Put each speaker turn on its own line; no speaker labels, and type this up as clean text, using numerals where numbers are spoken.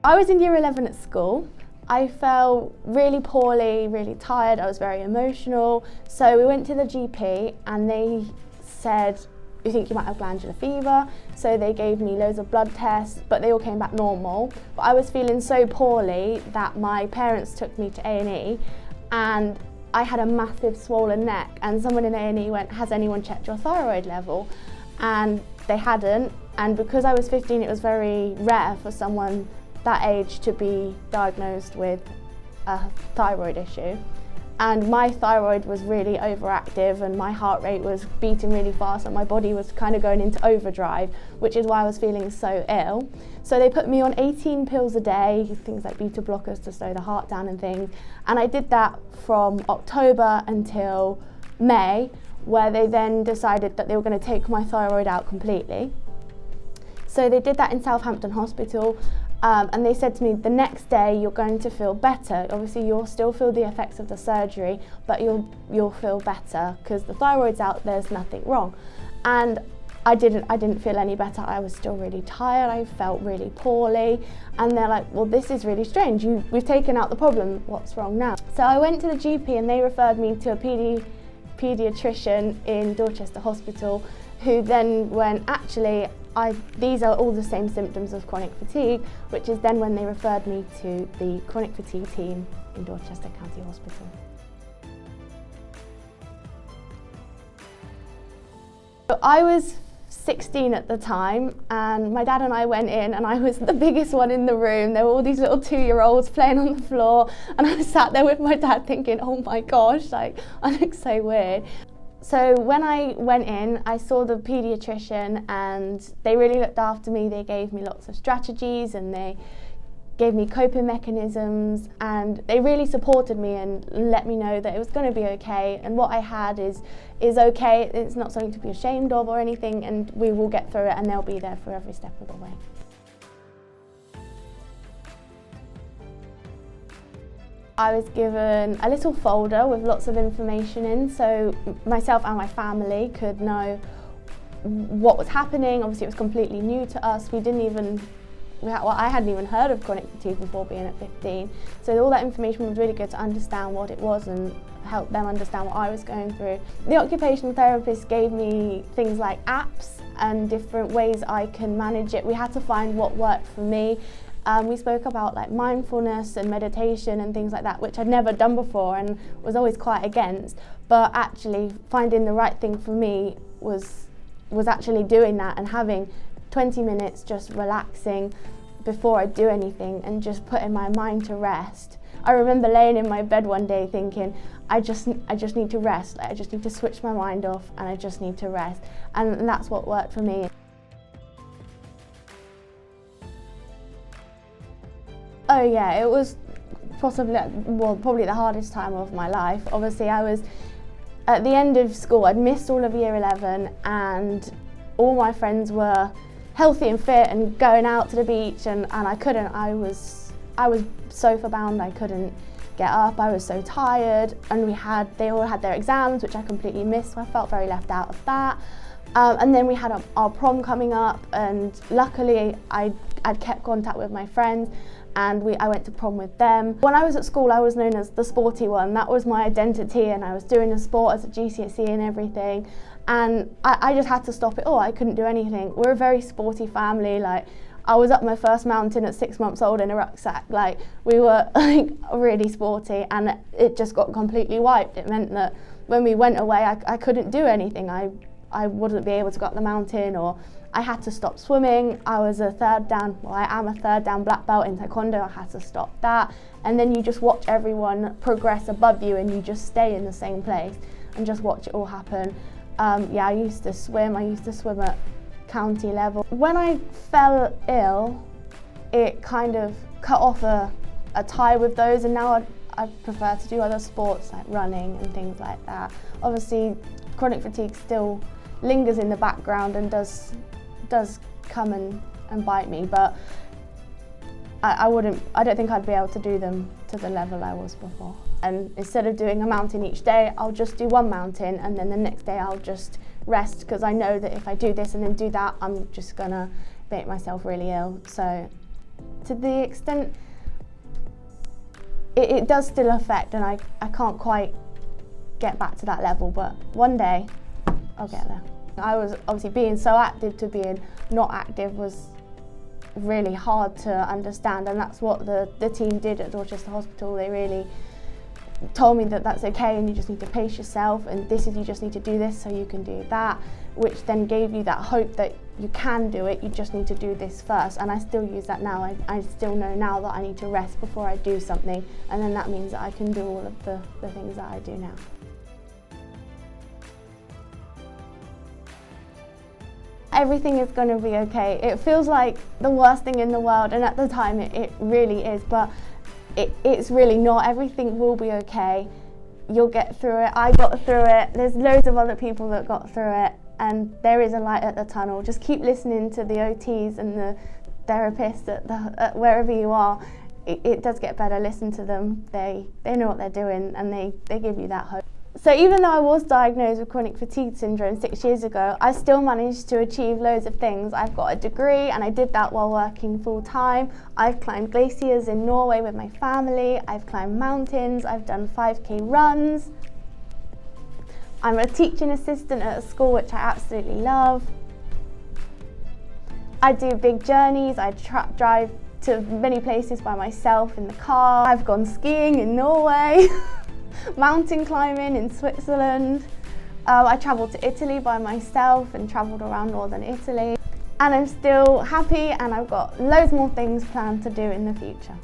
I was in year 11 at school. I felt really poorly, really tired, I was very emotional. So we went to the GP and they said, "We think you might have glandular fever." So they gave me loads of blood tests, but they all came back normal. But I was feeling so poorly that my parents took me to A&E, and I had a massive swollen neck, and someone in A&E went, "Has anyone checked your thyroid level?" And they hadn't, and because I was 15, it was very rare for someone that age to be diagnosed with a thyroid issue. And my thyroid was really overactive and my heart rate was beating really fast and my body was kind of going into overdrive, which is why I was feeling so ill. So they put me on 18 pills a day, things like beta blockers to slow the heart down and things. And I did that from October until May, where they then decided that they were going to take my thyroid out completely. So they did that in Southampton Hospital. And they said to me, the next day you're going to feel better. Obviously you'll still feel the effects of the surgery, but you'll feel better because the thyroid's out, there's nothing wrong. And I didn't feel any better. I was still really tired, I felt really poorly. And they're like, "Well, this is really strange. We've taken out the problem, what's wrong now?" So I went to the GP and they referred me to a paediatrician in Dorchester Hospital, who then went, "Actually, these are all the same symptoms of chronic fatigue," which is then when they referred me to the chronic fatigue team in Dorchester County Hospital. So I was 16 at the time, and my dad and I went in, and I was the biggest one in the room. There were all these little 2-year-olds playing on the floor, and I sat there with my dad thinking, "Oh my gosh, like, I look so weird." So when I went in, I saw the paediatrician and they really looked after me. They gave me lots of strategies and they gave me coping mechanisms, and they really supported me and let me know that it was going to be okay, and what I had is okay. It's not something to be ashamed of or anything, and we will get through it, and they'll be there for every step of the way. I was given a little folder with lots of information in, so myself and my family could know what was happening. Obviously it was completely new to us. I hadn't even heard of chronic fatigue before being at 15. So all that information was really good to understand what it was and help them understand what I was going through. The occupational therapist gave me things like apps and different ways I can manage it. We had to find what worked for me. We spoke about like mindfulness and meditation and things like that, which I'd never done before and was always quite against. But actually finding the right thing for me was actually doing that and having 20 minutes just relaxing before I do anything and just putting my mind to rest. I remember laying in my bed one day thinking, I just need to rest. Like, I just need to switch my mind off and I just need to rest. And that's what worked for me. Oh yeah, it was probably the hardest time of my life. Obviously I was at the end of school, I'd missed all of year 11 and all my friends were healthy and fit and going out to the beach and I couldn't. I was sofa bound, I couldn't get up, I was so tired, and they all had their exams, which I completely missed, so I felt very left out of that. And then we had our prom coming up, and luckily I'd kept contact with my friends and I went to prom with them. When I was at school, I was known as the sporty one. That was my identity, and I was doing a sport as a GCSE and everything. And I just had to stop it all. I couldn't do anything. We're a very sporty family. Like, I was up my first mountain at 6 months old in a rucksack. Like, we were like really sporty, and it just got completely wiped. It meant that when we went away, I couldn't do anything. I wouldn't be able to go up the mountain, or I had to stop swimming. I am a third dan black belt in Taekwondo. I had to stop that. And then you just watch everyone progress above you and you just stay in the same place and just watch it all happen. I used to swim at county level. When I fell ill, it kind of cut off a tie with those, and now I prefer to do other sports like running and things like that. Obviously, chronic fatigue still lingers in the background and does come and bite me, but I don't think I'd be able to do them to the level I was before. And instead of doing a mountain each day, I'll just do one mountain, and then the next day I'll just rest, because I know that if I do this and then do that, I'm just gonna make myself really ill. So to the extent it does still affect, and I can't quite get back to that level, but one day I'll get there. I was obviously being so active to being not active was really hard to understand, and that's what the team did at Dorchester Hospital. They really told me that that's okay and you just need to pace yourself, and you just need to do this so you can do that, which then gave you that hope that you can do it, you just need to do this first. And I still use that now. I still know now that I need to rest before I do something, and then that means that I can do all of the things that I do now. Everything is going to be okay. It feels like the worst thing in the world, and at the time it really is, but it's really not. Everything will be okay. You'll get through it. I got through it. There's loads of other people that got through it, and there is a light at the tunnel. Just keep listening to the OTs and the therapists at wherever you are. It does get better. Listen to them. They know what they're doing, and they give you that hope. So even though I was diagnosed with chronic fatigue syndrome 6 years ago, I still managed to achieve loads of things. I've got a degree, and I did that while working full time. I've climbed glaciers in Norway with my family. I've climbed mountains. I've done 5K runs. I'm a teaching assistant at a school, which I absolutely love. I do big journeys. I drive to many places by myself in the car. I've gone skiing in Norway. Mountain climbing in Switzerland. I travelled to Italy by myself and travelled around northern Italy. And I'm still happy, and I've got loads more things planned to do in the future.